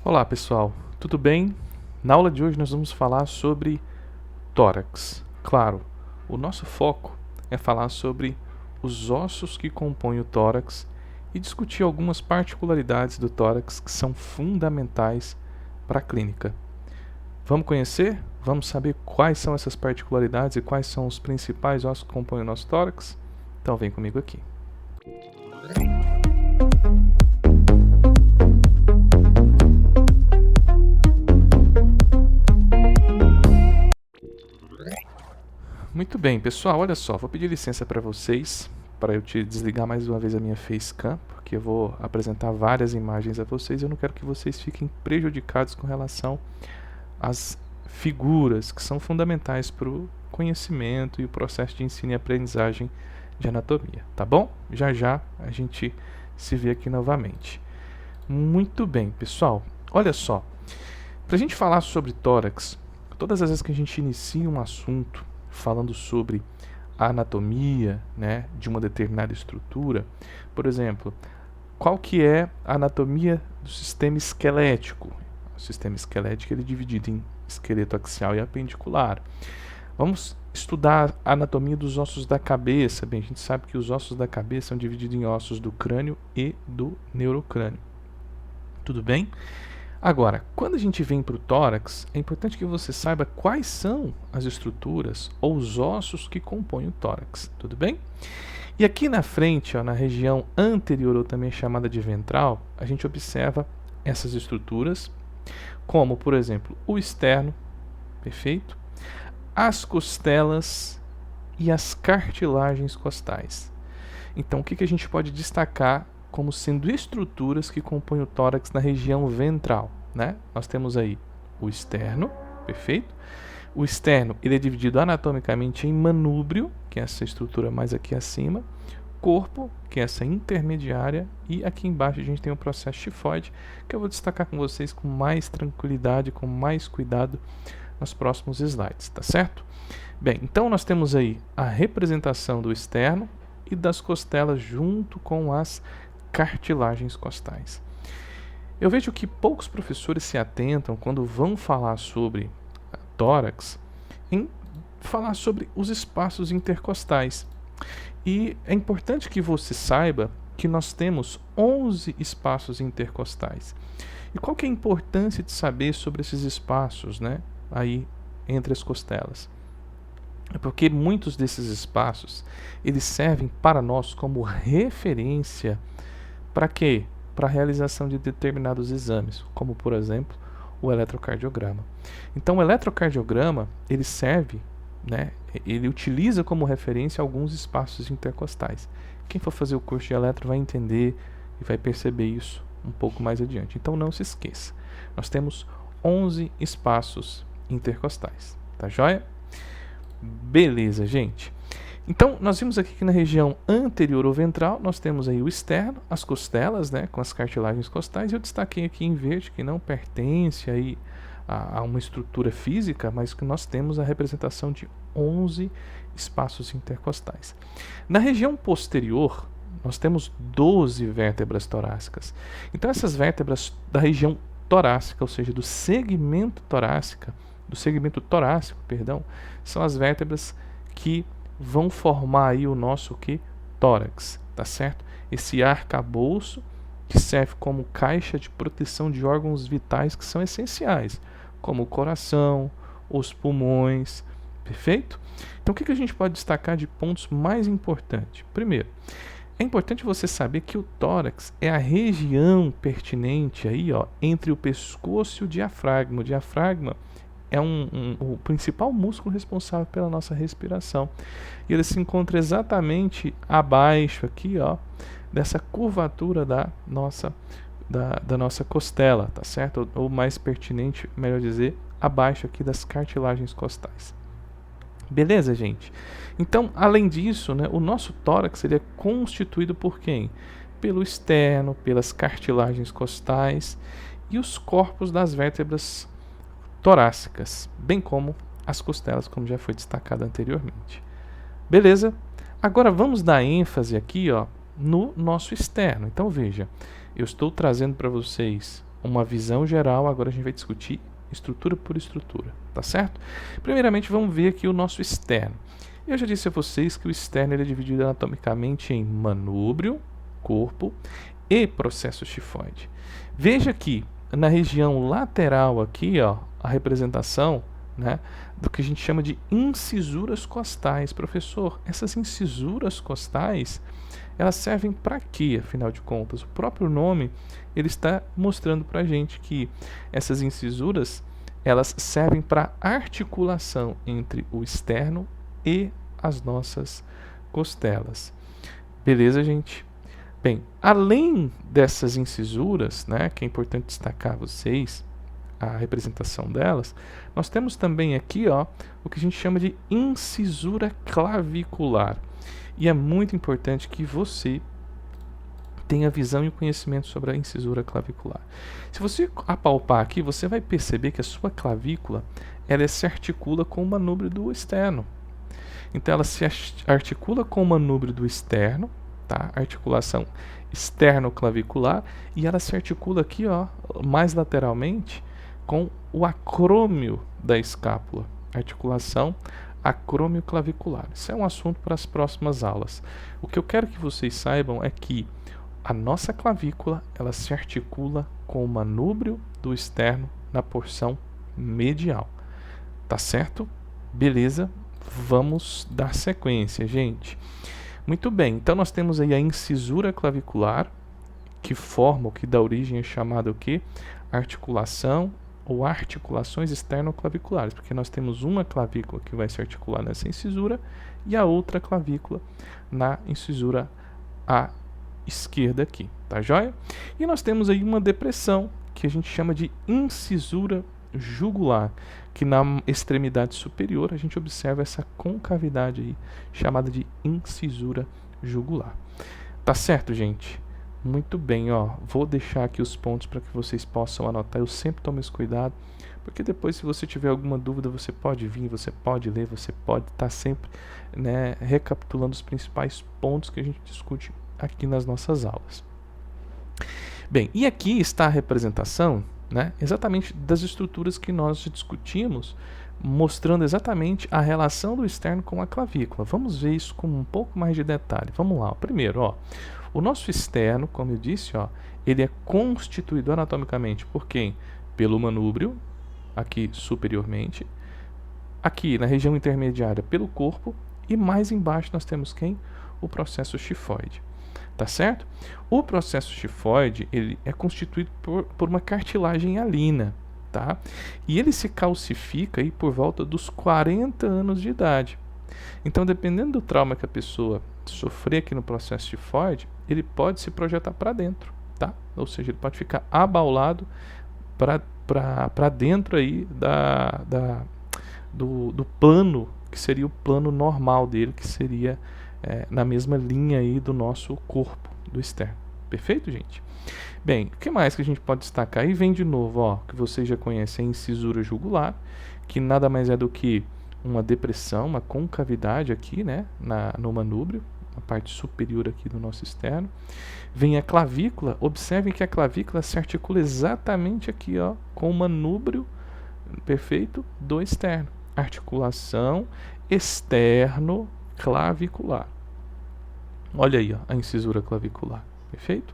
Olá pessoal, tudo bem? Na aula de hoje nós vamos falar sobre tórax. Claro, o nosso foco é falar sobre os ossos que compõem o tórax e discutir algumas particularidades do tórax que são fundamentais para a clínica. Vamos conhecer? Vamos saber quais são essas particularidades e quais são os principais ossos que compõem o nosso tórax? Então vem comigo aqui. Muito bem, pessoal, olha só, vou pedir licença para vocês, para eu te desligar mais uma vez a minha facecam, porque eu vou apresentar várias imagens a vocês e eu não quero que vocês fiquem prejudicados com relação às figuras que são fundamentais para o conhecimento e o processo de ensino e aprendizagem de anatomia, tá bom? Já já a gente se vê aqui novamente. Muito bem, pessoal, olha só, para a gente falar sobre tórax, todas as vezes que a gente inicia um assunto falando sobre a anatomia, né, de uma determinada estrutura, por exemplo, qual que é a anatomia do sistema esquelético? O sistema esquelético ele é dividido em esqueleto axial e apendicular. Vamos estudar a anatomia dos ossos da cabeça. Bem, a gente sabe que os ossos da cabeça são divididos em ossos do crânio e do neurocrânio. Tudo bem? Agora, quando a gente vem para o tórax, é importante que você saiba quais são as estruturas ou os ossos que compõem o tórax, tudo bem? E aqui na frente, ó, na região anterior, ou também chamada de ventral, a gente observa essas estruturas, como, por exemplo, o externo, perfeito? As costelas e as cartilagens costais. Então, o que a gente pode destacar como sendo estruturas que compõem o tórax na região ventral, né? Nós temos aí o externo, perfeito? O externo ele é dividido anatomicamente em manúbrio, que é essa estrutura mais aqui acima, corpo, que é essa intermediária, e aqui embaixo a gente tem o processo tifoide, que eu vou destacar com vocês com mais tranquilidade, com mais cuidado nos próximos slides, tá certo? Bem, então nós temos aí a representação do externo e das costelas junto com as cartilagens costais. Eu vejo que poucos professores se atentam quando vão falar sobre tórax em falar sobre os espaços intercostais. E é importante que você saiba que nós temos 11 espaços intercostais. E qual que é a importância de saber sobre esses espaços, né, aí entre as costelas? É porque muitos desses espaços eles servem para nós como referência. Para quê? Para a realização de determinados exames, como por exemplo o eletrocardiograma. Então o eletrocardiograma ele serve, né, ele utiliza como referência alguns espaços intercostais. Quem for fazer o curso de eletro vai entender e vai perceber isso um pouco mais adiante. Então não se esqueça, nós temos 11 espaços intercostais, tá joia? Beleza, gente. Então, nós vimos aqui que na região anterior ou ventral, nós temos aí o externo, as costelas, né, com as cartilagens costais, e eu destaquei aqui em verde que não pertence aí a uma estrutura física, mas que nós temos a representação de 11 espaços intercostais. Na região posterior, nós temos 12 vértebras torácicas. Então, essas vértebras da região torácica, ou seja, do segmento torácico, perdão, são as vértebras que vão formar aí o nosso tórax, tá certo? Esse arcabouço que serve como caixa de proteção de órgãos vitais que são essenciais, como o coração, os pulmões, perfeito? Então o que a gente pode destacar de pontos mais importantes? Primeiro, é importante você saber que o tórax é a região pertinente aí, ó, entre o pescoço e o diafragma. O diafragma é o principal músculo responsável pela nossa respiração. E ele se encontra exatamente abaixo aqui, ó, dessa curvatura da nossa costela, tá certo? Ou mais pertinente, melhor dizer, abaixo aqui das cartilagens costais. Beleza, gente? Então, além disso, né, o nosso tórax ele é constituído por quem? Pelo externo, pelas cartilagens costais e os corpos das vértebras torácicas, bem como as costelas, como já foi destacado anteriormente. Beleza? Agora vamos dar ênfase aqui, ó, no nosso externo. Então veja, eu estou trazendo para vocês uma visão geral, agora a gente vai discutir estrutura por estrutura, tá certo? Primeiramente, vamos ver aqui o nosso externo. Eu já disse a vocês que o externo ele é dividido anatomicamente em manúbrio, corpo e processo chifoide. Veja que na região lateral aqui, ó, a representação, né, do que a gente chama de incisuras costais. Professor, essas incisuras costais, elas servem para quê, afinal de contas? O próprio nome, ele está mostrando para a gente que essas incisuras, elas servem para articulação entre o externo e as nossas costelas. Beleza, gente? Bem, além dessas incisuras, né, que é importante destacar a vocês, a representação delas, nós temos também aqui, ó, o que a gente chama de incisura clavicular. E é muito importante que você tenha visão e conhecimento sobre a incisura clavicular. Se você apalpar aqui, você vai perceber que a sua clavícula ela se articula com o manúbrio do externo. Então ela se articula com o manúbrio do externo, tá? Articulação externo-clavicular, e ela se articula aqui, ó, mais lateralmente, com o acrômio da escápula, articulação acrômio-clavicular. Isso é um assunto para as próximas aulas. O que eu quero que vocês saibam é que a nossa clavícula, ela se articula com o manúbrio do externo na porção medial. Tá certo? Beleza? Vamos dar sequência, gente. Muito bem, então nós temos aí a incisura clavicular, que forma, o que dá origem é chamado o quê? Articulação ou articulações externo-claviculares, porque nós temos uma clavícula que vai se articular nessa incisura e a outra clavícula na incisura à esquerda aqui, tá joia? E nós temos aí uma depressão que a gente chama de incisura jugular, que na extremidade superior a gente observa essa concavidade aí, chamada de incisura jugular. Tá certo, gente? Muito bem, ó. Vou deixar aqui os pontos para que vocês possam anotar. Eu sempre tomo esse cuidado, porque depois, se você tiver alguma dúvida, você pode vir, você pode ler, você pode estar sempre, né, recapitulando os principais pontos que a gente discute aqui nas nossas aulas. Bem, e aqui está a representação, né, exatamente das estruturas que nós discutimos, mostrando exatamente a relação do externo com a clavícula. Vamos ver isso com um pouco mais de detalhe. Vamos lá. Primeiro, ó, o nosso externo, como eu disse, ó, ele é constituído anatomicamente por quem? Pelo manúbrio, aqui superiormente, aqui na região intermediária pelo corpo, e mais embaixo nós temos quem? O processo chifoide. Tá certo? O processo chifoide, ele é constituído por uma cartilagem hialina, tá? E ele se calcifica aí por volta dos 40 anos de idade. Então, dependendo do trauma que a pessoa sofrer aqui no processo chifoide, ele pode se projetar para dentro, tá? Ou seja, ele pode ficar abaulado para dentro aí do plano, que seria o plano normal dele, que seria na mesma linha aí do nosso corpo, do externo. Perfeito, gente? Bem, o que mais que a gente pode destacar? Aí vem de novo, ó, que vocês já conhecem, a incisura jugular, que nada mais é do que uma depressão, uma concavidade aqui, né, no manúbrio, na parte superior aqui do nosso externo. Vem a clavícula. Observem que a clavícula se articula exatamente aqui, ó, com o manúbrio, perfeito, do externo. Articulação externo-clavicular. Olha aí, ó, a incisura clavicular. Perfeito?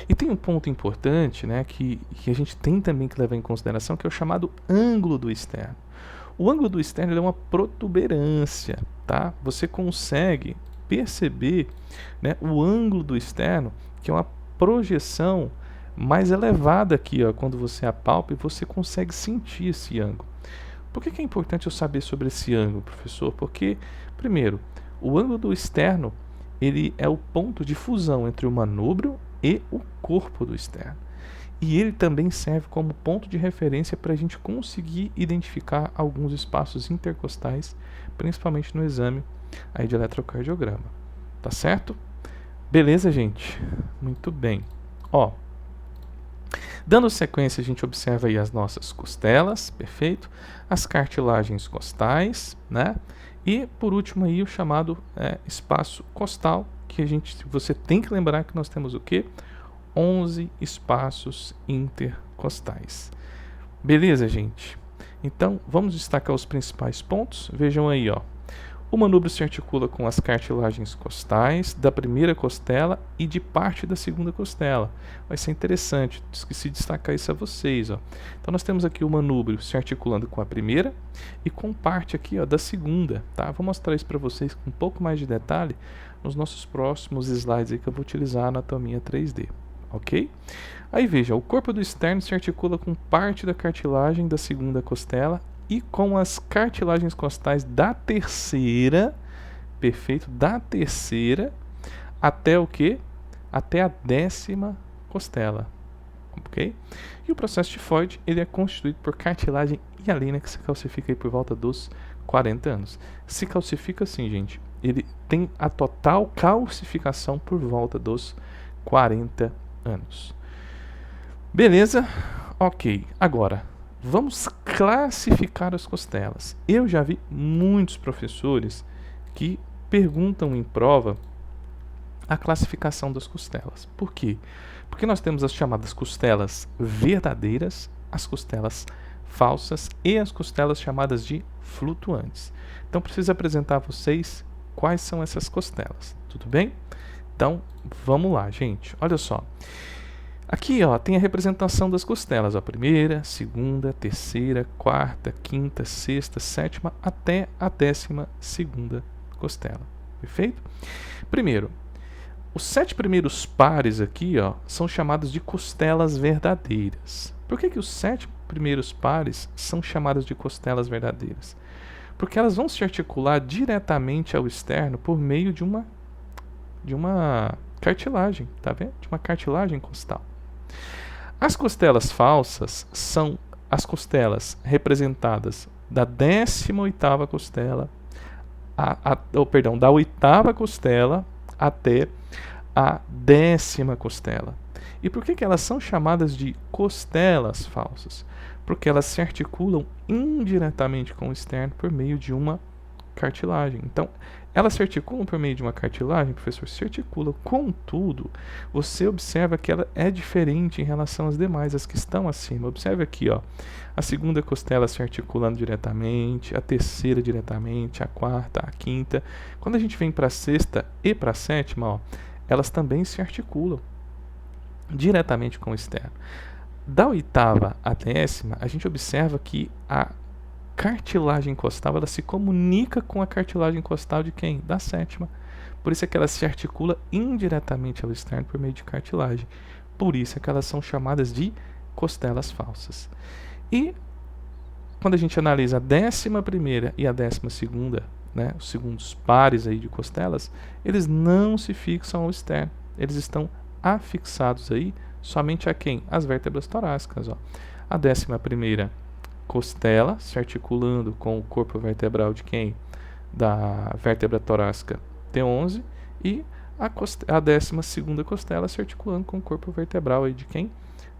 E tem um ponto importante, né, que a gente tem também que levar em consideração, que é o chamado ângulo do externo. O ângulo do externo é uma protuberância, tá? Você consegue perceber, né, o ângulo do externo, que é uma projeção mais elevada aqui, ó, quando você apalpa, e você consegue sentir esse ângulo. Por que é importante eu saber sobre esse ângulo, professor? Porque, primeiro, o ângulo do externo, ele é o ponto de fusão entre o manúbrio e o corpo do externo. E ele também serve como ponto de referência para a gente conseguir identificar alguns espaços intercostais, principalmente no exame aí de eletrocardiograma. Tá certo? Beleza, gente? Muito bem. Ó, dando sequência, a gente observa aí as nossas costelas, perfeito? As cartilagens costais, né? E, por último, aí o chamado espaço costal, que você tem que lembrar que nós temos o quê? 11 espaços intercostais. Beleza, gente? Então, vamos destacar os principais pontos. Vejam aí, ó. O manúbrio se articula com as cartilagens costais da primeira costela e de parte da segunda costela. Vai ser interessante, esqueci de destacar isso a vocês, ó. Então nós temos aqui o manúbrio se articulando com a primeira e com parte aqui, ó, da segunda, tá? Vou mostrar isso para vocês com um pouco mais de detalhe nos nossos próximos slides aí que eu vou utilizar a anatomia 3D, ok? Aí veja, o corpo do externo se articula com parte da cartilagem da segunda costela e com as cartilagens costais da terceira, perfeito, da terceira até o que? Até a 10ª costela, ok? E o processo tifoide, ele é constituído por cartilagem hialina que se calcifica aí por volta dos 40 anos. Se calcifica assim, gente, ele tem a total calcificação por volta dos 40 anos. Beleza? Ok, agora vamos classificar as costelas. Eu já vi muitos professores que perguntam em prova a classificação das costelas. Por quê? Porque nós temos as chamadas costelas verdadeiras, as costelas falsas e as costelas chamadas de flutuantes. Então, preciso apresentar a vocês quais são essas costelas. Tudo bem? Então, vamos lá, gente. Olha só. Aqui, ó, tem a representação das costelas, ó, primeira, segunda, terceira, quarta, quinta, sexta, sétima, até a 12ª costela. Perfeito? Primeiro, os 7 primeiros pares aqui, ó, são chamados de costelas verdadeiras. Por que os 7 primeiros pares são chamados de costelas verdadeiras? Porque elas vão se articular diretamente ao externo por meio de uma cartilagem, tá vendo? De uma cartilagem costal. As costelas falsas são as costelas representadas da 18ª costela, da 8ª costela até a 10ª costela. E por que elas são chamadas de costelas falsas? Porque elas se articulam indiretamente com o externo por meio de uma cartilagem. Então, elas se articulam por meio de uma cartilagem, professor, se articula. Contudo, você observa que ela é diferente em relação às demais, as que estão acima. Observe aqui, ó, a segunda costela se articulando diretamente, a terceira diretamente, a quarta, a quinta. Quando a gente vem para a sexta e para a sétima, ó, elas também se articulam diretamente com o externo. Da 8ª à 10ª, a gente observa que a cartilagem costal, ela se comunica com a cartilagem costal de quem? Da 7ª. Por isso é que ela se articula indiretamente ao externo por meio de cartilagem. Por isso é que elas são chamadas de costelas falsas. E quando a gente analisa a 11ª e a 12ª, né, os segundos pares aí de costelas, eles não se fixam ao externo. Eles estão afixados aí somente a quem? As vértebras torácicas, ó. A 11ª costela se articulando com o corpo vertebral de quem? Da vértebra torácica T11 e a 12ª costela se articulando com o corpo vertebral aí de quem?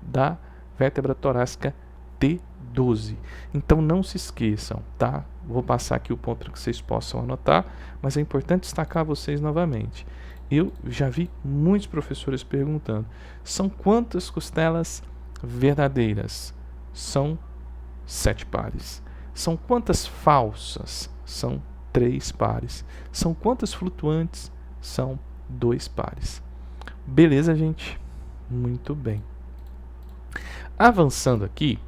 Da vértebra torácica T12. Então não se esqueçam, tá? Vou passar aqui o ponto para que vocês possam anotar, mas é importante destacar a vocês novamente. Eu já vi muitos professores perguntando: são quantas costelas verdadeiras? São 7 pares. São quantas falsas? São 3 pares. São quantas flutuantes? São 2 pares. Beleza, gente? Muito bem. Avançando aqui,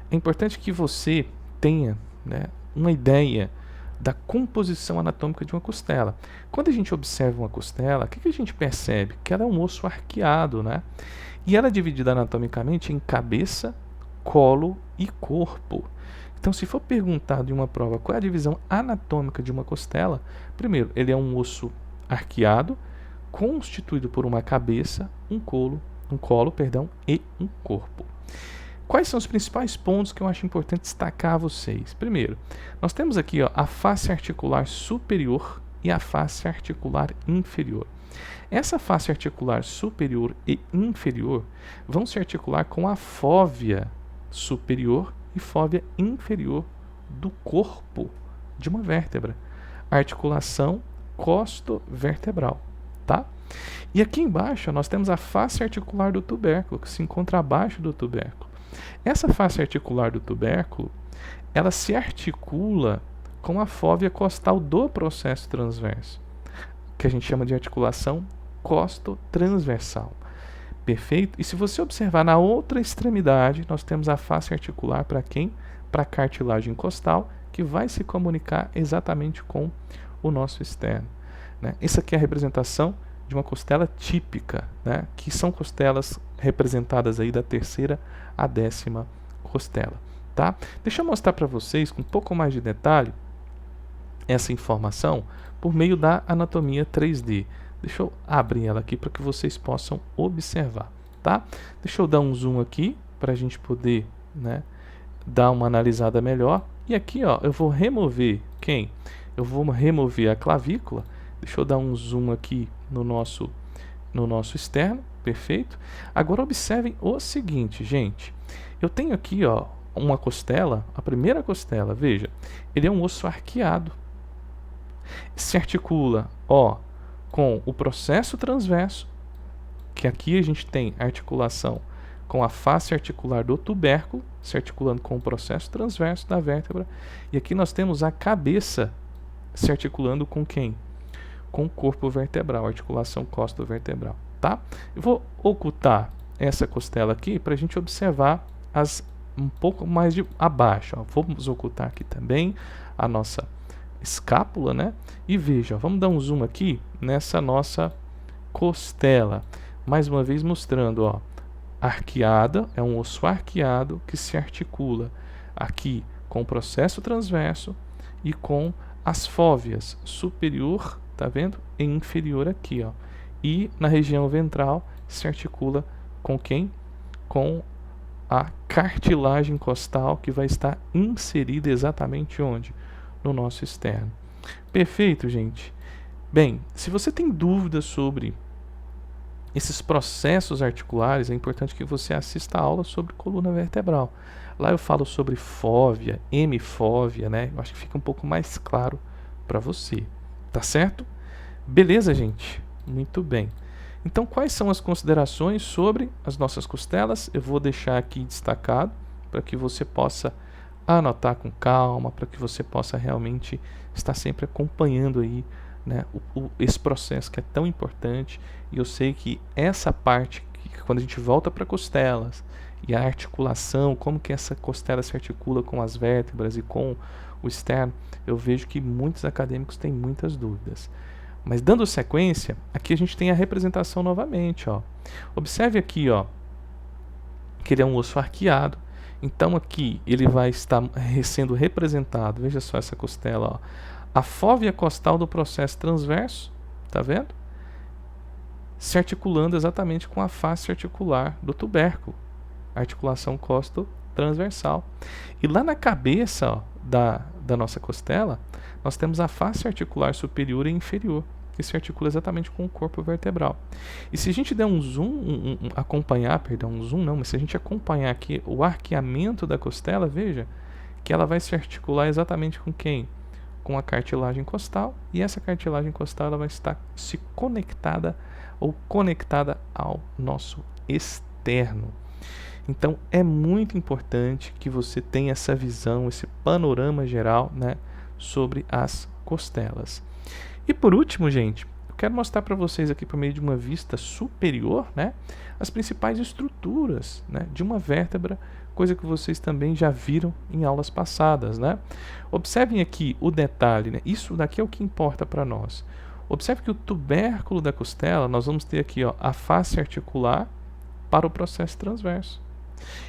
é importante que você tenha, né, uma ideia da composição anatômica de uma costela. Quando a gente observa uma costela, o que a gente percebe? Que ela é um osso arqueado, né? E ela é dividida anatomicamente em cabeça, colo e corpo. Então, se for perguntado em uma prova qual é a divisão anatômica de uma costela, primeiro, ele é um osso arqueado, constituído por uma cabeça, um colo e um corpo. Quais são os principais pontos que eu acho importante destacar a vocês? Primeiro, nós temos aqui, ó, a face articular superior e a face articular inferior. Essa face articular superior e inferior vão se articular com a fóvea superior e fóvea inferior do corpo de uma vértebra. Articulação costovertebral, tá? E aqui embaixo nós temos a face articular do tubérculo, que se encontra abaixo do tubérculo. Essa face articular do tubérculo, ela se articula com a fóvea costal do processo transverso, que a gente chama de articulação costotransversal. Perfeito? E se você observar na outra extremidade, nós temos a face articular para quem? Para a cartilagem costal, que vai se comunicar exatamente com o nosso externo. Né? Essa aqui é a representação de uma costela típica, né? Que são costelas representadas aí da terceira à 10ª costela. Tá? Deixa eu mostrar para vocês com um pouco mais de detalhe essa informação por meio da anatomia 3D. Deixa eu abrir ela aqui para que vocês possam observar, tá? Deixa eu dar um zoom aqui para a gente poder, né, dar uma analisada melhor. E aqui, ó, eu vou remover quem? Eu vou remover a clavícula. Deixa eu dar um zoom aqui no nosso externo, perfeito? Agora observem o seguinte, gente. Eu tenho aqui, ó, uma costela, a primeira costela, veja, ele é um osso arqueado. Se articula, ó, com o processo transverso, que aqui a gente tem articulação com a face articular do tubérculo, se articulando com o processo transverso da vértebra, e aqui nós temos a cabeça se articulando com quem? Com o corpo vertebral, articulação costo-vertebral, tá? Eu vou ocultar essa costela aqui para a gente observar as um pouco mais de abaixo, ó. Vamos ocultar aqui também a nossa escápula, né? E veja, ó, vamos dar um zoom aqui nessa nossa costela, mais uma vez mostrando, ó, arqueada, é um osso arqueado que se articula aqui com o processo transverso e com as fóveas superior, tá vendo? E inferior aqui, ó. E na região ventral se articula com quem? Com a cartilagem costal, que vai estar inserida exatamente onde? No nosso externo. Perfeito, gente? Bem, se você tem dúvidas sobre esses processos articulares, é importante que você assista a aula sobre coluna vertebral. Lá eu falo sobre fóvea, hemifóvea, né? Eu acho que fica um pouco mais claro para você. Tá certo? Beleza, gente? Muito bem. Então, quais são as considerações sobre as nossas costelas? Eu vou deixar aqui destacado para que você possa anotar com calma, para que você possa realmente estar sempre acompanhando aí, né, esse processo que é tão importante. E eu sei que essa parte, que quando a gente volta para costelas e a articulação, como que essa costela se articula com as vértebras e com o externo, eu vejo que muitos acadêmicos têm muitas dúvidas. Mas dando sequência, aqui a gente tem a representação novamente, ó. Observe aqui, ó, que ele é um osso arqueado. Então aqui ele vai estar sendo representado, veja só essa costela, ó, a fóvea costal do processo transverso, tá vendo? Se articulando exatamente com a face articular do tubérculo, articulação costo-transversal. E lá na cabeça, ó, da nossa costela, nós temos a face articular superior e inferior, que se articula exatamente com o corpo vertebral. E se a gente der um zoom, mas se a gente acompanhar aqui o arqueamento da costela, veja que ela vai se articular exatamente com quem? Com a cartilagem costal, e essa cartilagem costal ela vai estar se conectada ao nosso externo. Então é muito importante que você tenha essa visão, esse panorama geral, né, sobre as costelas. E por último, gente, eu quero mostrar para vocês aqui por meio de uma vista superior, né, as principais estruturas, né, de uma vértebra, coisa que vocês também já viram em aulas passadas, né? Observem aqui o detalhe, né? Isso daqui é o que importa para nós. Observe que o tubérculo da costela, nós vamos ter aqui, ó, a face articular para o processo transverso.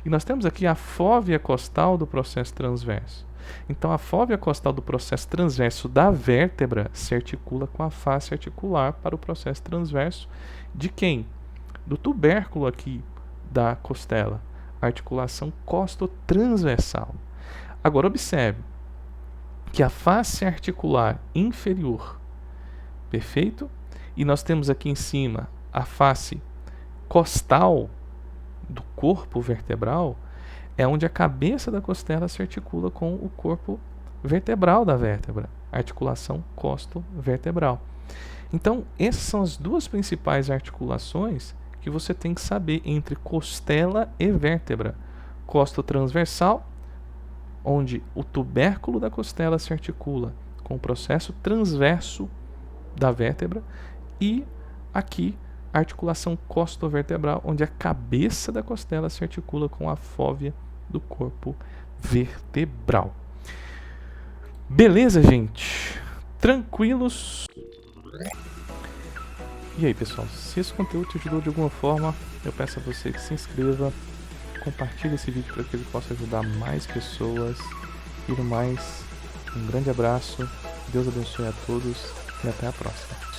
E nós temos aqui a fóvea costal do processo transverso. Então, a fóvea costal do processo transverso da vértebra se articula com a face articular para o processo transverso de quem? Do tubérculo aqui da costela, a articulação costotransversal. Agora, observe que a face articular inferior, perfeito? E nós temos aqui em cima a face costal do corpo vertebral, é onde a cabeça da costela se articula com o corpo vertebral da vértebra, articulação costo-vertebral. Então, essas são as duas principais articulações que você tem que saber entre costela e vértebra. Costotransversal, onde o tubérculo da costela se articula com o processo transverso da vértebra, e aqui a articulação costovertebral, onde a cabeça da costela se articula com a fóvea do corpo vertebral. Beleza, gente? Tranquilos? E aí, pessoal, se esse conteúdo te ajudou de alguma forma, eu peço a você que se inscreva, compartilhe esse vídeo para que ele possa ajudar mais pessoas. E no mais, um grande abraço, Deus abençoe a todos e até a próxima.